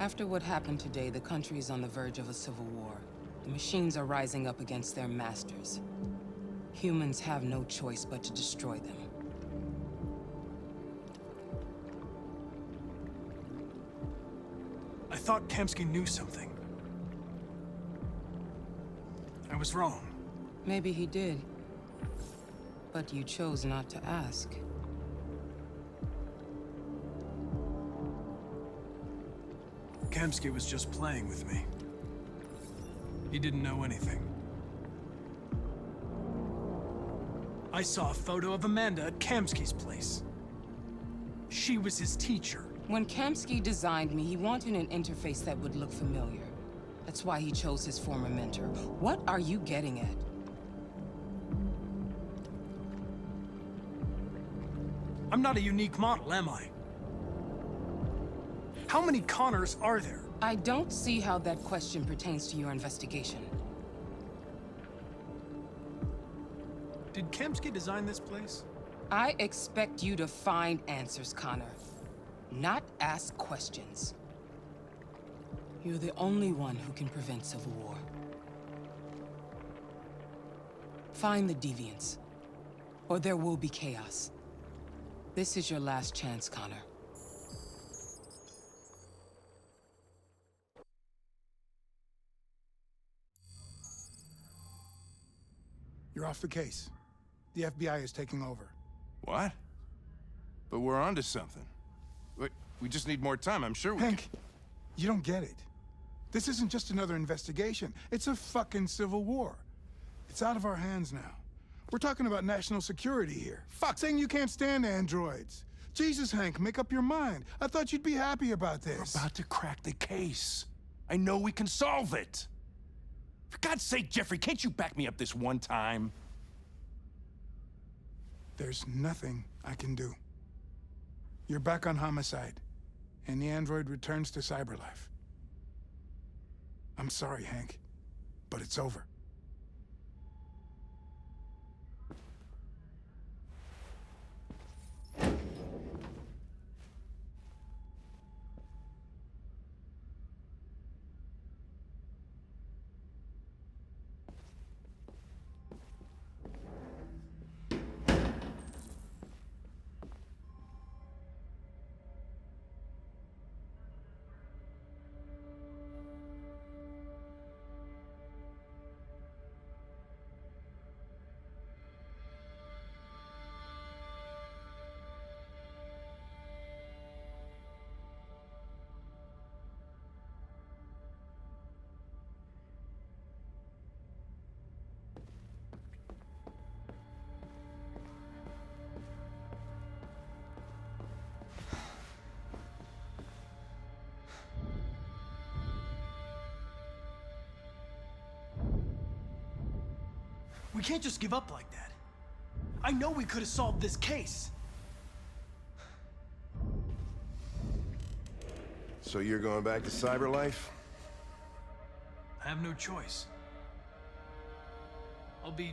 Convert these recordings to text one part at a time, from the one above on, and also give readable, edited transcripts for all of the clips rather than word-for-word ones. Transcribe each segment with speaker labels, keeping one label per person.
Speaker 1: After what happened today, the country is on the verge of a civil war. The machines are rising up against their masters. Humans have no choice but to destroy them.
Speaker 2: I thought Kamsky knew something. I was wrong.
Speaker 1: Maybe he did. But you chose not to ask.
Speaker 2: Kamsky was just playing with me. He didn't know anything. I saw a photo of Amanda at Kamsky's place. She was his teacher.
Speaker 1: When Kamsky designed me, he wanted an interface that would look familiar. That's why he chose his former mentor. What are you getting at?
Speaker 2: I'm not a unique model, am I? How many Connors are there?
Speaker 1: I don't see how that question pertains to your investigation.
Speaker 2: Did Kamsky design this place?
Speaker 1: I expect you to find answers, Connor. Not ask questions. You're the only one who can prevent civil war. Find the deviants, or there will be chaos. This is your last chance, Connor.
Speaker 3: You're off the case. The FBI is taking over.
Speaker 4: What? But we're onto something. Wait, we just need more time, I'm sure we
Speaker 3: Hank, you don't get it. This isn't just another investigation. It's a fucking civil war. It's out of our hands now. We're talking about national security here. Fuck, saying you can't stand androids. Jesus, Hank, make up your mind. I thought you'd be happy about this.
Speaker 4: We're about to crack the case. I know we can solve it. For God's sake, Jeffrey, can't you back me up this one time?
Speaker 3: There's nothing I can do. You're back on homicide, and the android returns to cyberlife. I'm sorry, Hank, but it's over.
Speaker 2: We can't just give up like that. I know we could have solved this case.
Speaker 5: So you're going back to cyberlife?
Speaker 2: I have no choice. I'll be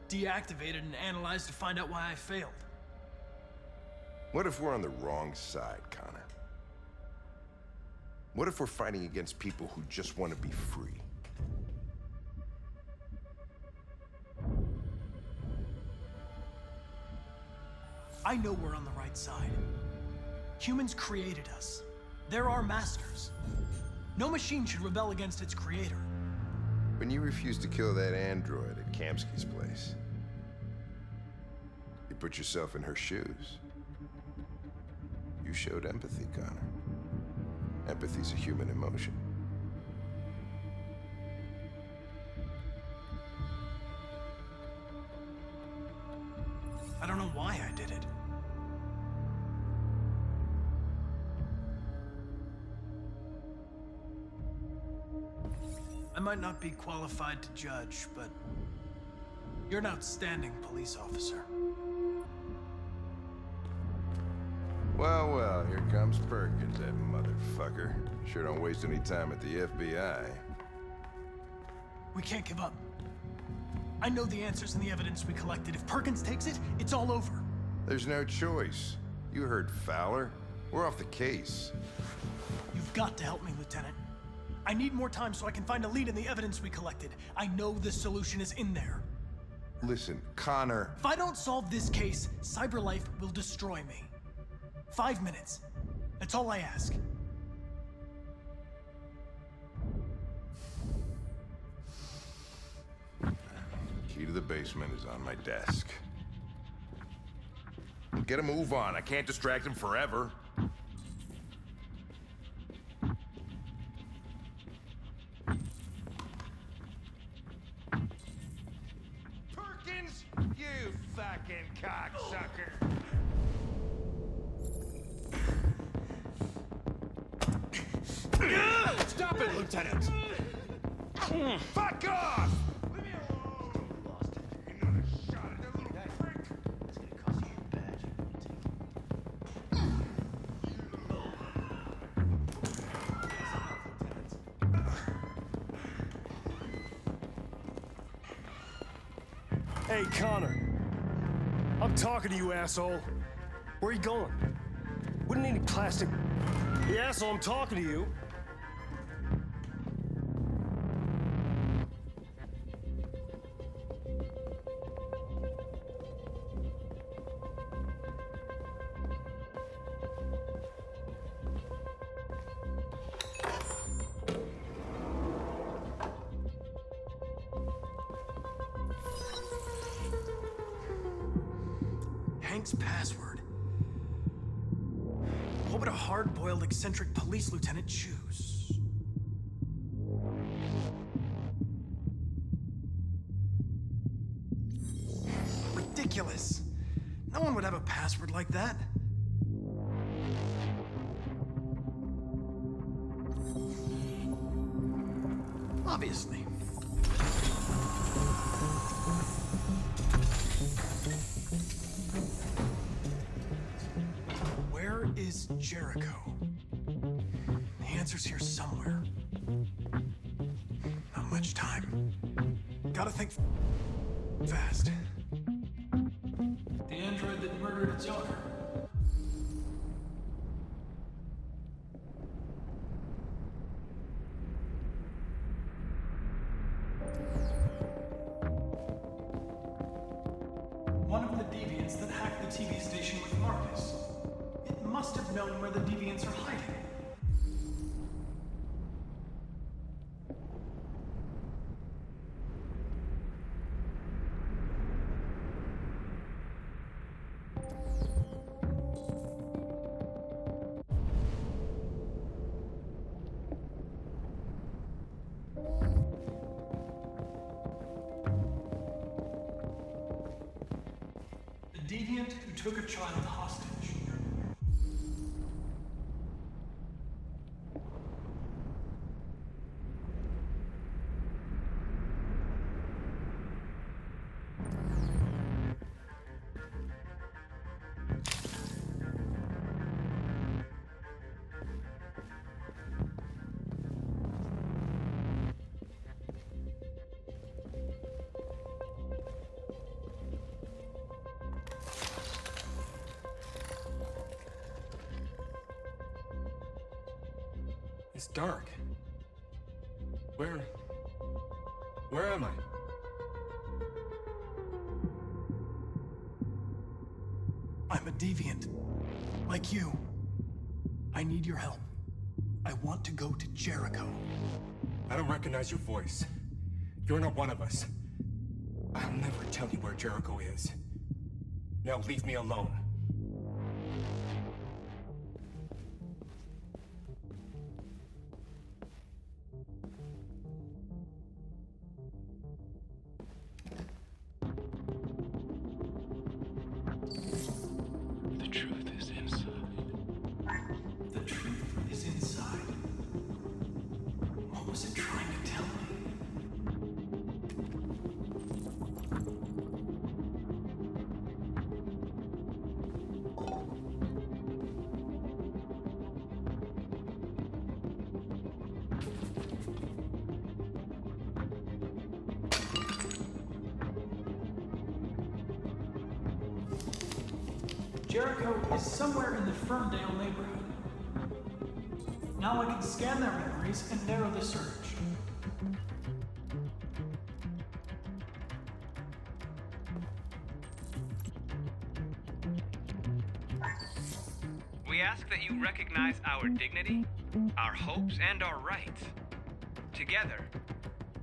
Speaker 2: deactivated and analyzed to find out why I failed.
Speaker 5: What if we're on the wrong side, Connor? What if we're fighting against people who just want to be free?
Speaker 2: I know we're on the right side. Humans created us. They're our masters. No machine should rebel against its creator.
Speaker 5: When you refused to kill that android at Kamsky's place, you put yourself in her shoes. You showed empathy, Connor. Empathy's a human emotion.
Speaker 2: I don't know why I did it. I might not be qualified to judge, but you're an outstanding police officer.
Speaker 5: Well, well, here comes Perkins, that motherfucker. Sure don't waste any time at the FBI.
Speaker 2: We can't give up. I know the answers and the evidence we collected. If Perkins takes it, it's all over.
Speaker 5: There's no choice. You heard Fowler. We're off the case.
Speaker 2: You've got to help me, Lieutenant. I need more time so I can find a lead in the evidence we collected. I know the solution is in there.
Speaker 5: Listen, Connor.
Speaker 2: If I don't solve this case, CyberLife will destroy me. 5 minutes. That's all I ask.
Speaker 5: Key to the basement is on my desk. Get a move on. I can't distract him forever. Perkins, you fucking cocksucker.
Speaker 4: Stop it, Lieutenant!
Speaker 5: Fuck off! Leave me alone! Lost it. Another shot at that little prick.
Speaker 6: It's gonna cost you your badge.
Speaker 7: Hey, Connor. I'm talking to you, asshole. Where are you going? Wouldn't need any plastic. Hey, asshole, I'm talking to you.
Speaker 2: Hank's password. What would a hard-boiled, eccentric police lieutenant choose? Ridiculous. No one would have a password like that. Obviously. Where is Jericho? The answer's here somewhere. Not much time. Gotta think fast. The android that murdered its owner. One of the deviants that hacked the TV station with Markus. It must have known where the deviants are hiding. The deviant who took a child hostage.
Speaker 7: It's dark. Where am I?
Speaker 2: I'm a deviant. Like you. I need your help. I want to go to Jericho.
Speaker 7: I don't recognize your voice. You're not one of us. I'll never tell you where Jericho is. Now leave me alone.
Speaker 6: The truth is inside.
Speaker 2: The truth is inside. What was it trying to tell me? Jericho is somewhere in the Ferndale neighborhood. Now I can scan their memories and narrow the search.
Speaker 8: We ask that you recognize our dignity, our hopes, and our rights. Together,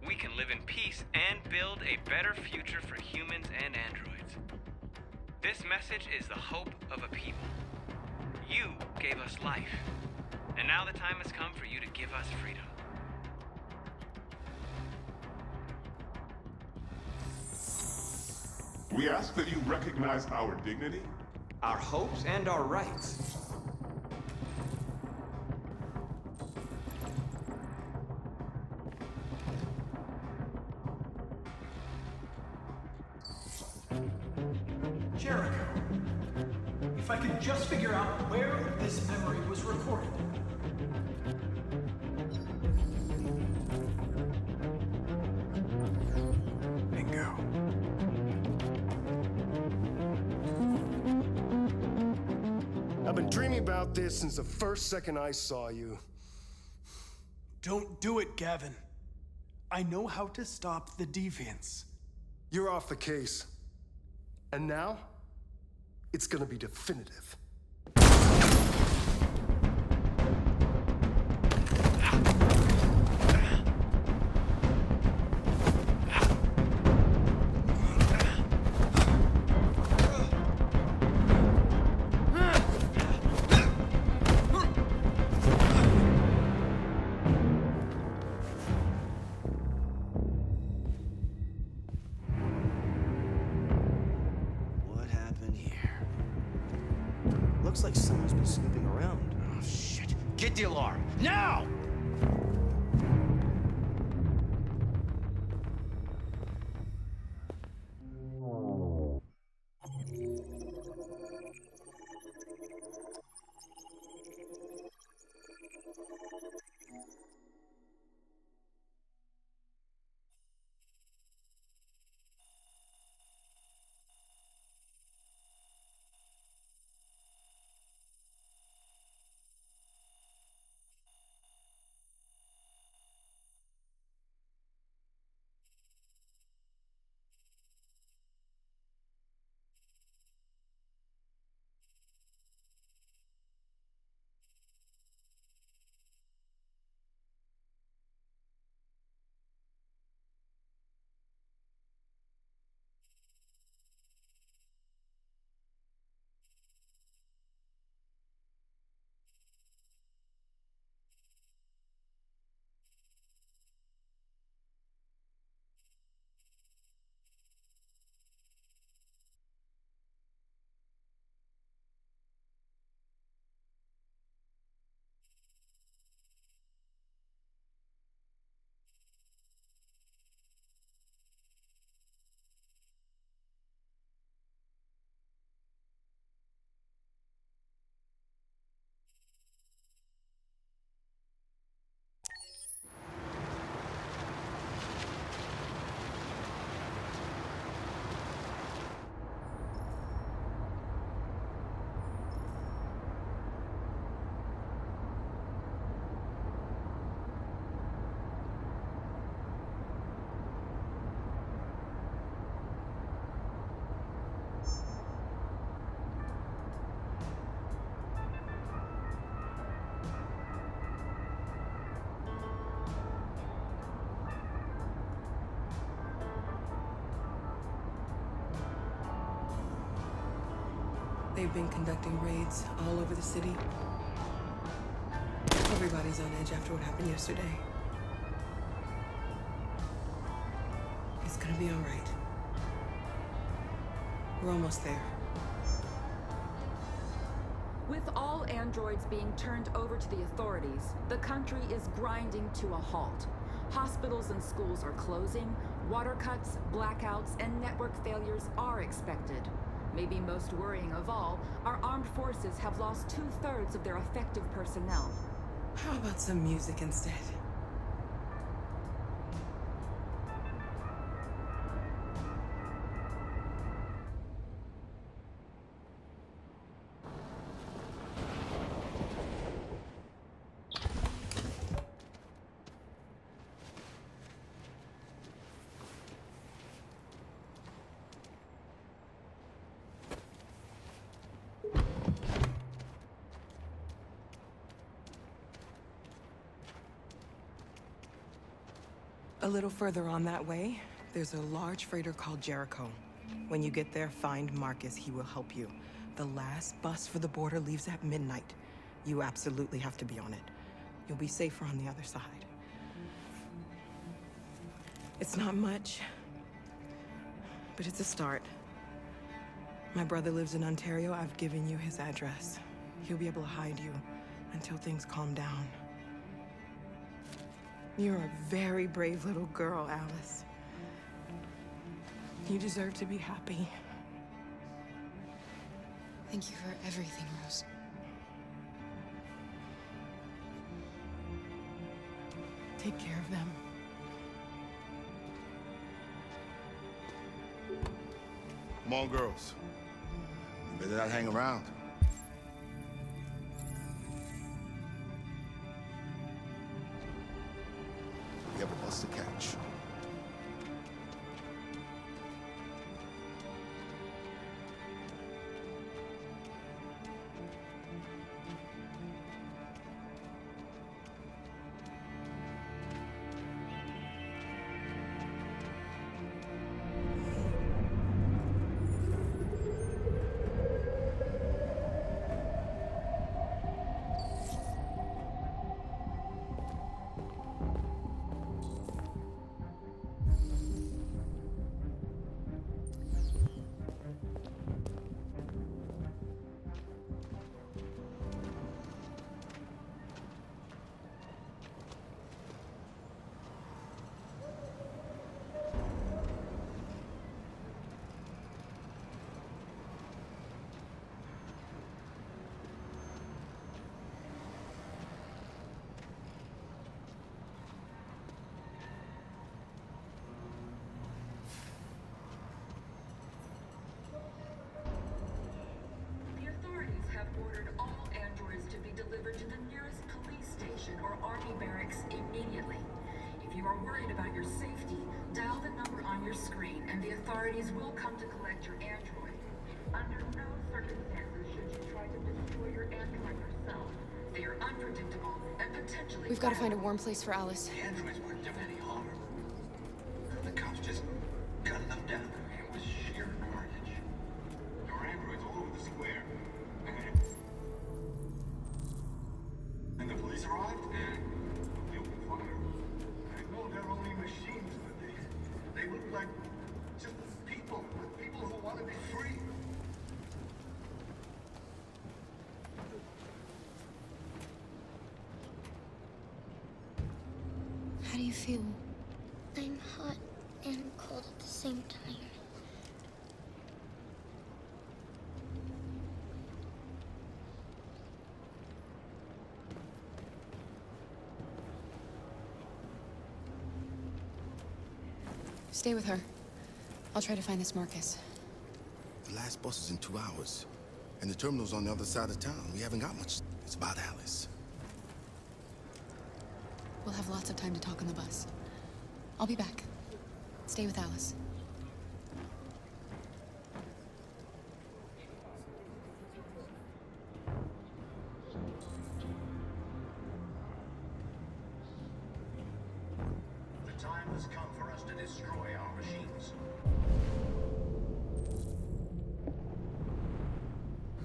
Speaker 8: we can live in peace and build a better future for humans and androids. This message is the hope of a people. You gave us life, and now the time has come for you to give us freedom.
Speaker 9: We ask that you recognize our dignity,
Speaker 8: Our hopes and our rights.
Speaker 2: Jericho. If I could just figure out where this memory was recorded. Bingo.
Speaker 7: I've been dreaming about this since the first second I saw you.
Speaker 2: Don't do it, Gavin. I know how to stop the deviants.
Speaker 7: You're off the case. And now, it's gonna be definitive.
Speaker 6: What happened here? Looks like someone's been snooping around. Oh, shit. Get the alarm. Now!
Speaker 1: They've been conducting raids all over the city. Everybody's on edge after what happened yesterday. It's gonna be all right. We're almost there.
Speaker 10: With all androids being turned over to the authorities, the country is grinding to a halt. Hospitals and schools are closing, water cuts, blackouts, and network failures are expected. Maybe most worrying of all, our armed forces have lost 2/3 of their effective personnel.
Speaker 1: How about some music instead?
Speaker 11: little further on that way, there's a large freighter called Jericho. When you get there, find Markus. He will help you. The last bus for the border leaves at midnight. You absolutely have to be on it. You'll be safer on the other side. It's not much, but it's a start. My brother lives in Ontario. I've given you his address. He'll be able to hide you until things calm down. You're a very brave little girl, Alice. You deserve to be happy.
Speaker 12: Thank you for everything, Rose.
Speaker 11: Take care of them.
Speaker 13: Come on, girls. You better not hang around. We have a bus to catch.
Speaker 10: Ordered all androids to be delivered to the nearest police station or army barracks immediately. If you are worried about your safety, dial the number on your screen and the authorities will come to collect your android. Under no circumstances should you try to destroy your android yourself. They are unpredictable and potentially—
Speaker 12: We've got to find a warm place for Alice.
Speaker 14: The androids weren't doing any harm. The cops just gunned them down. It was sheer carnage. There were androids all over the square. And the police arrived, and they opened fire. I know they're only machines, but they look like just people who want to be free.
Speaker 12: How do you feel?
Speaker 15: I'm hot and cold at the same time.
Speaker 12: Stay with her. I'll try to find this Markus.
Speaker 13: The last bus is in 2 hours. And the terminal's on the other side of town. We haven't got much. It's about Alice.
Speaker 12: We'll have lots of time to talk on the bus. I'll be back. Stay with Alice.
Speaker 14: The time has come for us to destroy our machines.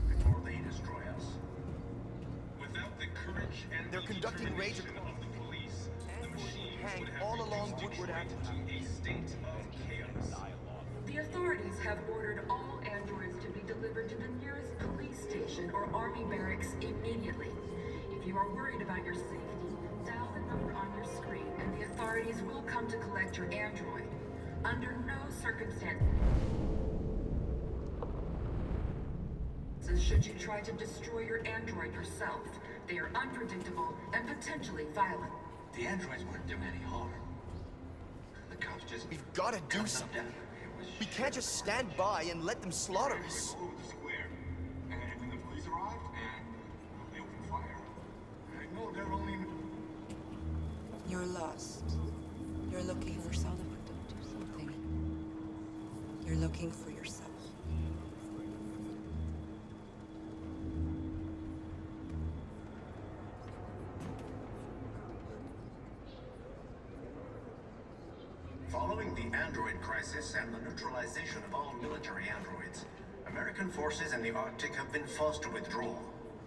Speaker 14: Before they destroy us. Without the courage and
Speaker 6: They're conducting raids
Speaker 14: of the police, the machines would have
Speaker 6: all along
Speaker 14: reduced
Speaker 6: Woodward
Speaker 14: Detroit
Speaker 6: Avenue.
Speaker 14: to a state of chaos.
Speaker 10: The authorities have ordered all androids to be delivered to the nearest police station or army barracks immediately. If you are worried about your safety, dial the number on your screen and the authorities will come to collect your android. Under no circumstances should you try to destroy your android yourself. They are unpredictable and potentially violent.
Speaker 14: The androids weren't doing any harm. The cops just—
Speaker 6: We've got to do something. We can't just stand by and let them slaughter us.
Speaker 14: all over the square. And when the police arrived, and they opened fire. I know they're only—
Speaker 11: You're lost. You're looking for something. You're looking for yourself.
Speaker 16: Following the android crisis and the neutralization of all military androids, American forces in the Arctic have been forced to withdraw,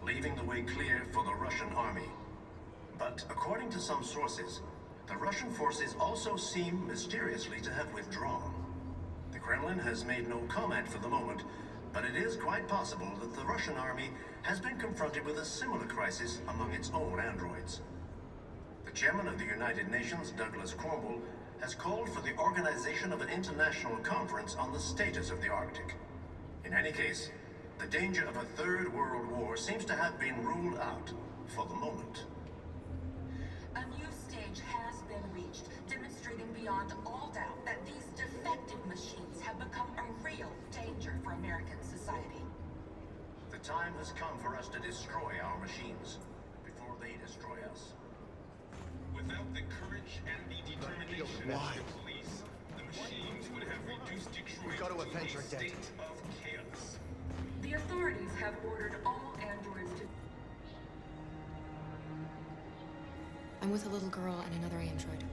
Speaker 16: leaving the way clear for the Russian army. But according to some sources, the Russian forces also seem mysteriously to have withdrawn. The Kremlin has made no comment for the moment, but it is quite possible that the Russian army has been confronted with a similar crisis among its own androids. The chairman of the United Nations, Douglas Cornwall, has called for the organization of an international conference on the status of the Arctic. In any case, the danger of a third world war seems to have been ruled out for the moment.
Speaker 10: A new stage has been reached, demonstrating beyond all doubt that these defective machines have become a real danger for American society.
Speaker 16: The time has come for us to destroy our machines before they destroy us.
Speaker 8: Without the courage and the determination of the police, the machines would have reduced Detroit to a state of chaos.
Speaker 10: The authorities have ordered all androids to...
Speaker 12: I'm with a little girl and another android.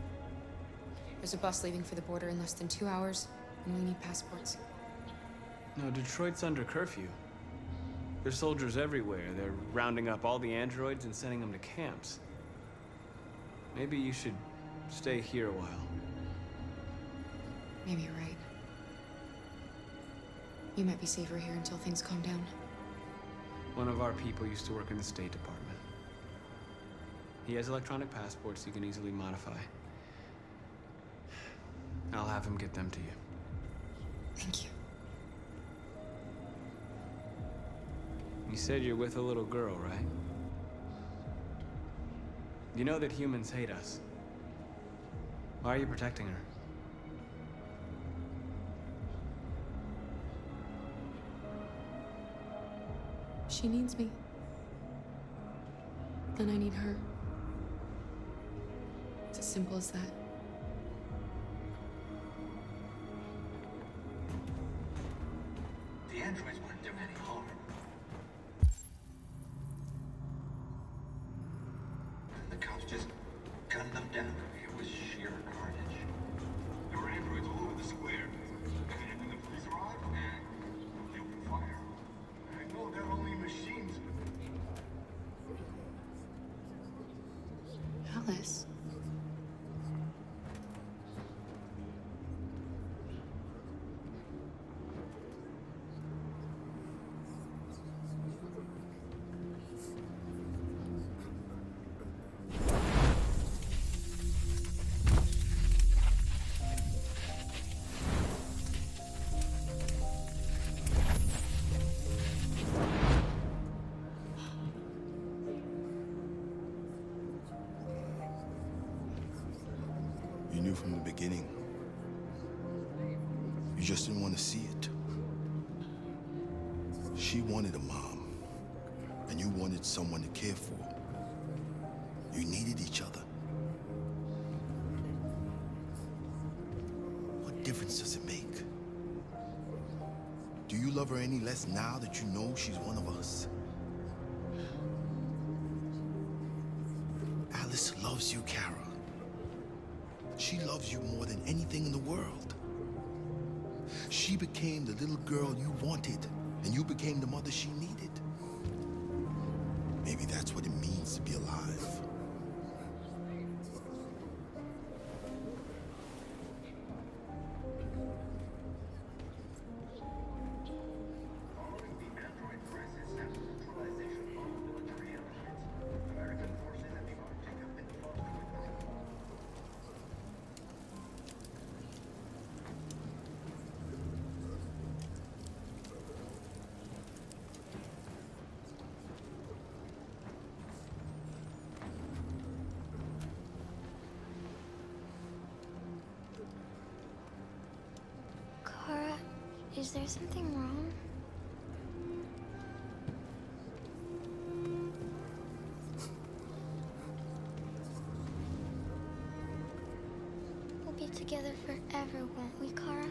Speaker 12: There's a bus leaving for the border in less than 2 hours, and we need passports.
Speaker 8: No, Detroit's under curfew. There's soldiers everywhere. They're rounding up all the androids and sending them to camps. Maybe you should stay here a while.
Speaker 12: Maybe you're right. You might be safer here until things calm down.
Speaker 8: One of our people used to work in the State Department. He has electronic passports he can easily modify. I'll have him get them to you.
Speaker 12: Thank you.
Speaker 8: You said you're with a little girl, right? You know that humans hate us. Why are you protecting her?
Speaker 12: She needs me. And I need her. It's as simple as that.
Speaker 16: The androids weren't doing any harm. The cops just gunned them down. It was sheer carnage.
Speaker 14: There were androids all over the square. And when the police arrived, they opened fire. I know they're only machines,
Speaker 12: Alice.
Speaker 13: You knew from the beginning. You just didn't want to see it. She wanted a mom, and you wanted someone to care for. You needed each other. What difference does it make? Do you love her any less now that you know she's one of us? Alice loves you, Kara. She loves you more than anything in the world. She became the little girl you wanted, and you became the mother she needed. Maybe that's what it means to be alive.
Speaker 16: Following the android crisis and the neutralization of all military androids, American forces in the Arctic have been forced to withdraw.
Speaker 15: Kara, is there something wrong? We'll be together forever, won't we, Kara?